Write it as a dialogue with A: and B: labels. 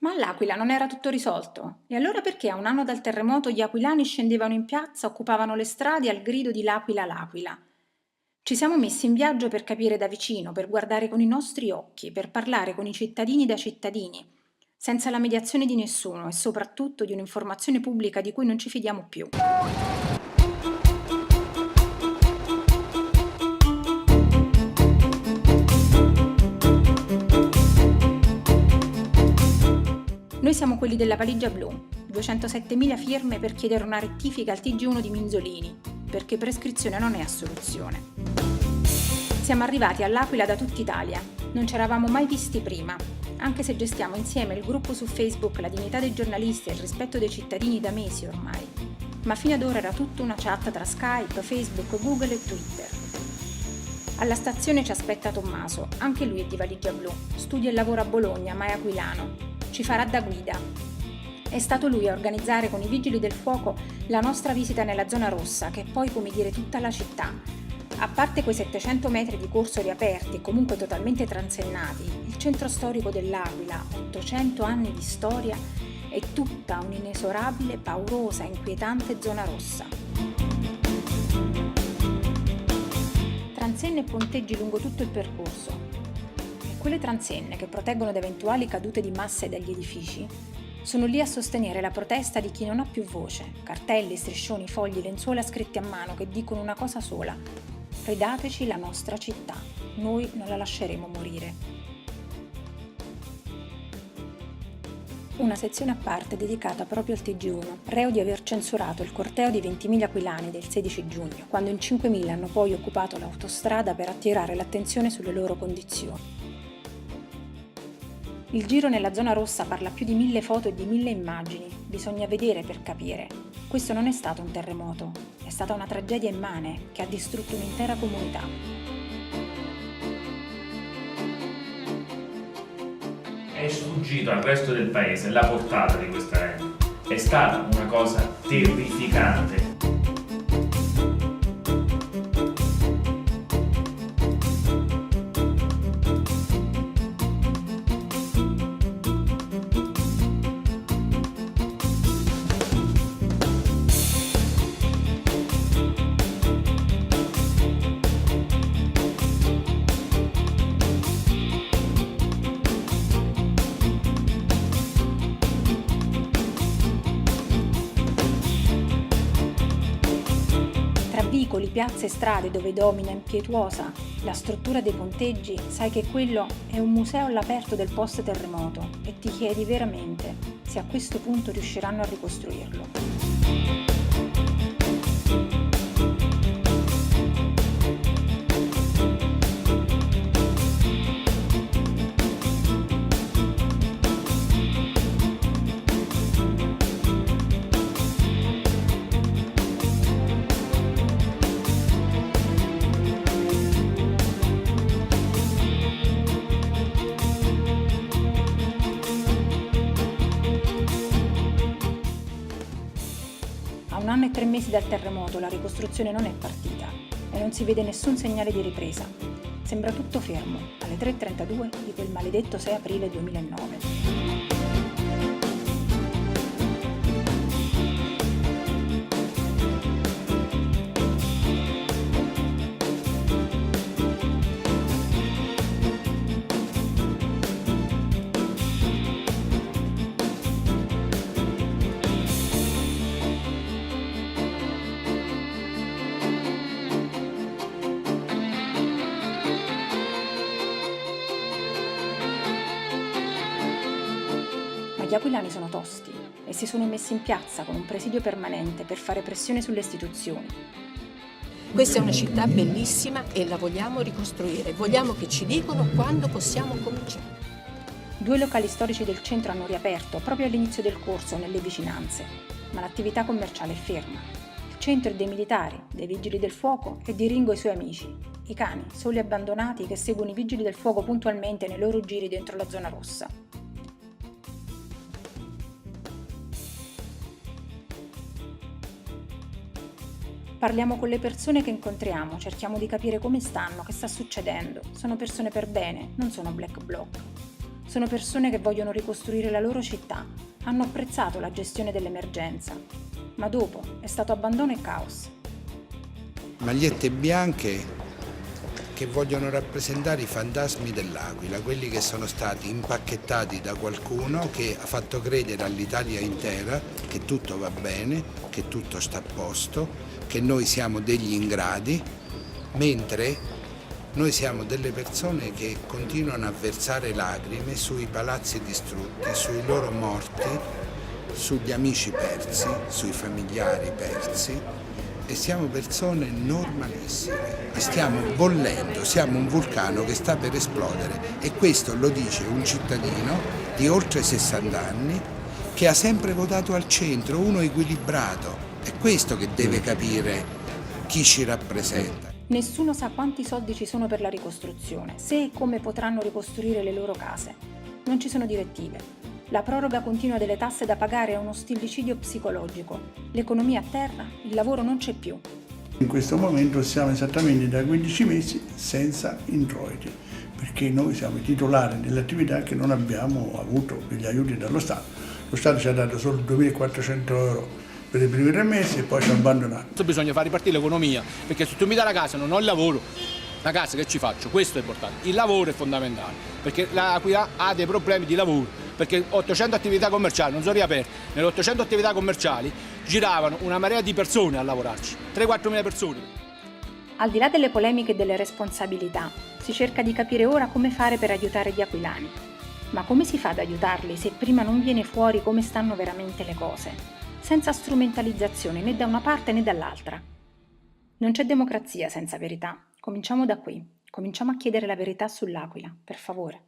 A: Ma all'Aquila non era tutto risolto? E allora perché a un anno dal terremoto gli aquilani scendevano in piazza, occupavano le strade al grido di L'Aquila, l'Aquila? Ci siamo messi in viaggio per capire da vicino, per guardare con i nostri occhi, per parlare con i cittadini da cittadini, senza la mediazione di nessuno e soprattutto di un'informazione pubblica di cui non ci fidiamo più. Noi siamo quelli della valigia blu, 207.000 firme per chiedere una rettifica al TG1 di Minzolini, perché prescrizione non è assoluzione. Siamo arrivati all'Aquila da tutta Italia, non ci eravamo mai visti prima, anche se gestiamo insieme il gruppo su Facebook La dignità dei giornalisti e il rispetto dei cittadini da mesi ormai. Ma fino ad ora era tutta una chat tra Skype, Facebook, Google e Twitter. Alla stazione ci aspetta Tommaso, anche lui è di valigia blu, studia e lavora a Bologna, ma è aquilano. Ci farà da guida. È stato lui a organizzare con i vigili del fuoco la nostra visita nella zona rossa, che è poi come dire tutta la città. A parte quei 700 metri di corso riaperti e comunque totalmente transennati, il centro storico dell'Aquila, 800 anni di storia, è tutta un'inesorabile, paurosa, inquietante zona rossa. Transenne e ponteggi lungo tutto il percorso. E quelle transenne che proteggono da eventuali cadute di masse dagli edifici sono lì a sostenere la protesta di chi non ha più voce, cartelli, striscioni, fogli, lenzuola scritti a mano che dicono una cosa sola: ridateci la nostra città, noi non la lasceremo morire. Una sezione a parte dedicata proprio al TG1, reo di aver censurato il corteo di 20.000 aquilani del 16 giugno, quando in 5.000 hanno poi occupato l'autostrada per attirare l'attenzione sulle loro condizioni. Il giro nella zona rossa parla più di 1.000 foto e di 1.000 immagini, bisogna vedere per capire. Questo non è stato un terremoto, è stata una tragedia immane che ha distrutto un'intera comunità.
B: È sfuggito al resto del paese la portata di questo evento. È stata una cosa terrificante.
A: Tra vicoli, piazze e strade dove domina impetuosa la struttura dei ponteggi, sai che quello è un museo all'aperto del post-terremoto e ti chiedi veramente se a questo punto riusciranno a ricostruirlo. A 1 anno e 3 mesi dal terremoto la ricostruzione non è partita e non si vede nessun segnale di ripresa. Sembra tutto fermo alle 3:32 di quel maledetto 6 aprile 2009. Ma gli aquilani sono tosti e si sono messi in piazza con un presidio permanente per fare pressione sulle istituzioni.
C: Questa è una città bellissima e la vogliamo ricostruire, vogliamo che ci dicano quando possiamo cominciare.
A: 2 locali storici del centro hanno riaperto proprio all'inizio del corso nelle vicinanze, ma l'attività commerciale è ferma. Il centro è dei militari, dei vigili del fuoco e di Ringo e i suoi amici, i cani soli e abbandonati che seguono i vigili del fuoco puntualmente nei loro giri dentro la zona rossa. Parliamo con le persone che incontriamo, cerchiamo di capire come stanno, che sta succedendo. Sono persone per bene, non sono black bloc. Sono persone che vogliono ricostruire la loro città, hanno apprezzato la gestione dell'emergenza, ma dopo è stato abbandono e caos.
D: Magliette bianche che vogliono rappresentare i fantasmi dell'Aquila, quelli che sono stati impacchettati da qualcuno che ha fatto credere all'Italia intera che tutto va bene, che tutto sta a posto, che noi siamo degli ingrati, mentre noi siamo delle persone che continuano a versare lacrime sui palazzi distrutti, sui loro morti, sugli amici persi, sui familiari persi. E siamo persone normalissime, stiamo bollendo, siamo un vulcano che sta per esplodere e questo lo dice un cittadino di oltre 60 anni che ha sempre votato al centro, uno equilibrato. È questo che deve capire chi ci rappresenta.
A: Nessuno sa quanti soldi ci sono per la ricostruzione, se e come potranno ricostruire le loro case. Non ci sono direttive. La proroga continua delle tasse da pagare è uno stillicidio psicologico. L'economia a terra, il lavoro non c'è più.
E: In questo momento siamo esattamente da 15 mesi senza introiti, perché noi siamo i titolari dell'attività che non abbiamo avuto degli aiuti dallo Stato. Lo Stato ci ha dato solo 2.400 euro per i primi 3 mesi e poi ci ha abbandonato.
F: Bisogna far ripartire l'economia, perché se tu mi dai la casa e non ho il lavoro, la casa che ci faccio? Questo è importante. Il lavoro è fondamentale, perché l'Aquila ha dei problemi di lavoro, perché 800 attività commerciali non sono riaperte. Nelle 800 attività commerciali giravano una marea di persone a lavorarci, 3-4 mila persone.
A: Al di là delle polemiche e delle responsabilità, si cerca di capire ora come fare per aiutare gli aquilani. Ma come si fa ad aiutarli se prima non viene fuori come stanno veramente le cose? Senza strumentalizzazione né da una parte né dall'altra. Non c'è democrazia senza verità. Cominciamo da qui. Cominciamo a chiedere la verità sull'Aquila, per favore.